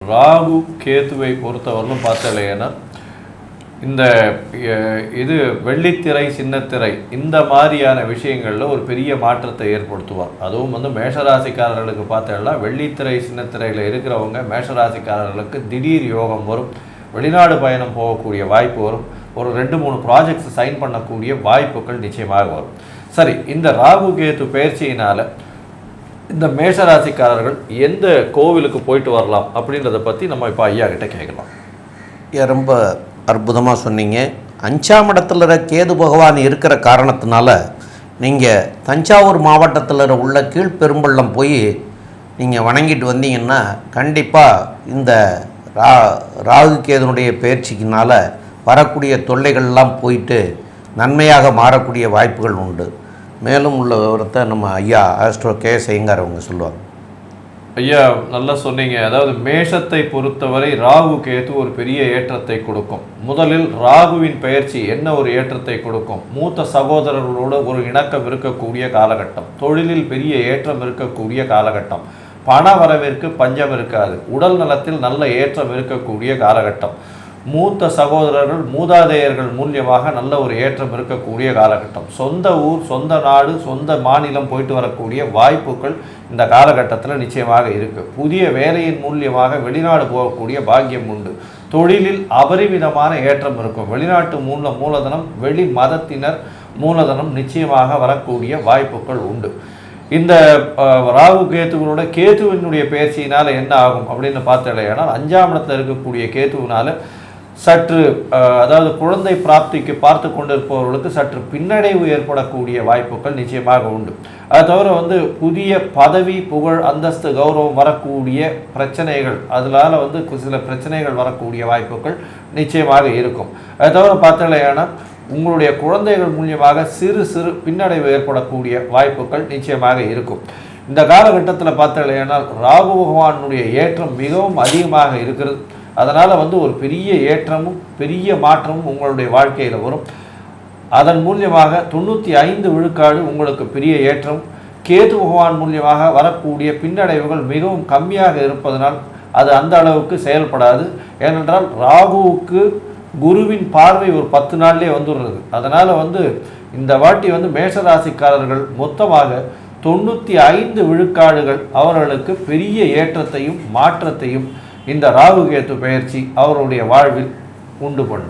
ராகு கேதுவை பொறுத்தவரையிலும் பார்த்தலைன்னா இந்த இது வெள்ளித்திரை சின்னத்திரை இந்த மாதிரியான விஷயங்களில் ஒரு பெரிய மாற்றத்தை ஏற்படுத்துவார். அதுவும் வந்து மேஷராசிக்காரர்களுக்கு பார்த்தேன்னா வெள்ளித்திரை சின்னத்திரையில் இருக்கிறவங்க மேஷராசிக்காரர்களுக்கு திடீர் யோகம் வரும், வெளிநாடு பயணம் போகக்கூடிய வாய்ப்பு வரும், ஒரு 2-3 ப்ராஜெக்ட்ஸ் சைன் பண்ணக்கூடிய வாய்ப்புகள் நிச்சயமாக வரும். சரி, இந்த ராகு கேது பயிற்சியினால் இந்த மேஷராசிக்காரர்கள் எந்த கோவிலுக்கு போயிட்டு வரலாம் அப்படின்றத பற்றி நம்ம இப்போ ஐயா கிட்ட கேட்கலாம். ரொம்ப அற்புதமாக சொன்னீங்க. 5ஆம் இடத்துல கேது பகவான் இருக்கிற காரணத்தினால நீங்கள் தஞ்சாவூர் மாவட்டத்தில் உள்ள கீழ்பெரும்பள்ளம் போய் நீங்கள் வணங்கிட்டு வந்தீங்கன்னா கண்டிப்பாக இந்த ராகு கேதுனுடைய பயிற்சிக்குனால வரக்கூடிய தொல்லைகள்லாம் போயிட்டு நன்மையாக மாறக்கூடிய வாய்ப்புகள் உண்டு. மேலும் உள்ள விவரத்தை நம்ம ஐயா ஆஸ்ட்ரோ ஐயங்கார் அவங்க சொல்லுவாங்க. ஐயா நல்லா சொன்னீங்க. அதாவது மேஷத்தை பொறுத்தவரை ராகு கேது ஒரு பெரிய ஏற்றத்தை கொடுக்கும். முதலில் ராகுவின் பயிற்சி என்ன ஒரு ஏற்றத்தை கொடுக்கும்? மூத்த சகோதரர்களோடு ஒரு இணக்கம் இருக்கக்கூடிய காலகட்டம், தொழிலில் பெரிய ஏற்றம் இருக்கக்கூடிய காலகட்டம், பண வரவிற்கு பஞ்சம் இருக்காது, உடல் நலத்தில் நல்ல ஏற்றம் இருக்கக்கூடிய காலகட்டம், மூத்த சகோதரர்கள் மூதாதையர்கள் மூலியமாக நல்ல ஒரு ஏற்றம் இருக்கக்கூடிய காலகட்டம், சொந்த ஊர் சொந்த நாடு சொந்த மாநிலம் போயிட்டு வரக்கூடிய வாய்ப்புகள் இந்த காலகட்டத்தில் நிச்சயமாக இருக்குது. புதிய வேலையின் மூலியமாக வெளிநாடு போகக்கூடிய பாக்கியம் உண்டு. தொழிலில் அபரிமிதமான ஏற்றம் இருக்கும். வெளிநாட்டு மூலதனம், வெளி மதத்தினர் மூலதனம் நிச்சயமாக வரக்கூடிய வாய்ப்புகள் உண்டு. இந்த ராகு கேதுவனோட கேதுவினுடைய பயிற்சியினால் என்ன ஆகும் அப்படின்னு பார்த்தலையானா 5ஆம் இடத்தில் இருக்கக்கூடிய கேதுவினால் சற்று அதாவது குழந்தை பிராப்திக்கு பார்த்து கொண்டிருப்பவர்களுக்கு சற்று பின்னடைவு ஏற்படக்கூடிய வாய்ப்புகள் நிச்சயமாக உண்டு. அது தவிர வந்து புதிய பதவி புகழ் அந்தஸ்து கௌரவம் வரக்கூடிய பிரச்சனைகள், அதனால வந்து சில பிரச்சனைகள் வரக்கூடிய வாய்ப்புகள் நிச்சயமாக இருக்கும். அது தவிர பார்த்தலையானா உங்களுடைய குழந்தைகள் மூலியமாக சிறு சிறு பின்னடைவு ஏற்படக்கூடிய வாய்ப்புகள் நிச்சயமாக இருக்கும். இந்த காலகட்டத்தில் பார்த்தலையானால் ராகு பகவானுடைய ஏற்றம் மிகவும் அதிகமாக இருக்கிறது. அதனால் வந்து ஒரு பெரிய ஏற்றமும் பெரிய மாற்றமும் உங்களுடைய வாழ்க்கையில் வரும். அதன் மூலியமாக 95 விழுக்காடு உங்களுக்கு பெரிய ஏற்றம். கேது பகவான் மூலியமாக வரக்கூடிய பின்னடைவுகள் மிகவும் கம்மியாக இருப்பதனால் அது அந்த அளவுக்கு செயல்படாது. ஏனென்றால் ராகுவுக்கு குருவின் பார்வை ஒரு 10 நாள்லேயே வந்துடுறது. அதனால் வந்து இந்த வாட்டி வந்து மேஷராசிக்காரர்கள் மொத்தமாக 95 விழுக்காடுகள் அவர்களுக்கு பெரிய ஏற்றத்தையும் மாற்றத்தையும் இந்த ராகு கேது பயிற்சி அவருடைய வாழ்வில் உண்டு பண்ணும்.